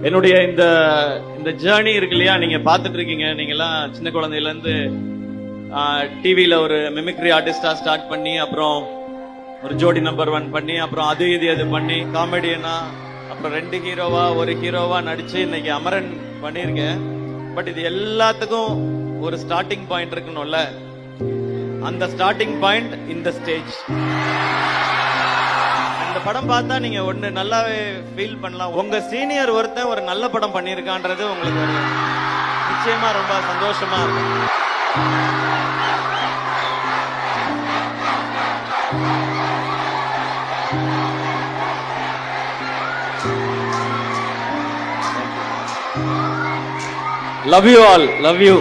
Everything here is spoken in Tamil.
என்னுடைய இந்த இந்த ஜேர்னி இருக்கு இல்லையா, நீங்க பாத்துட்டு இருக்கீங்க. நீங்க எல்லாம் சின்ன குழந்தையில இருந்து டிவில ஒரு மிமிக்ரி ஆர்டிஸ்டா ஸ்டார்ட் பண்ணி, அப்புறம் ஒரு ஜோடி நம்பர் 1 பண்ணி, அப்புறம் அது பண்ணி காமெடியனா, அப்புறம் 2 ஹீரோவா 1 ஹீரோவா நடிச்சு இன்னைக்கு அமரன் பண்ணிருக்கேன். பட் இது எல்லாத்துக்கும் ஒரு ஸ்டார்டிங் பாயிண்ட் இருக்கணும்ல. அந்த ஸ்டார்டிங் பாயிண்ட் இந்த ஸ்டேஜ். இந்த படம் பார்த்தா நீங்க ஒண்ணு நல்லாவே ஃபீல் பண்ணலாம். உங்க சீனியர் ஒருத்தன் ஒரு நல்ல படம் பண்ணிருக்கான்றது உங்களுக்கு ஒரு நிச்சயமா ரொம்ப சந்தோஷமா இருக்கும். Love you all. Love you.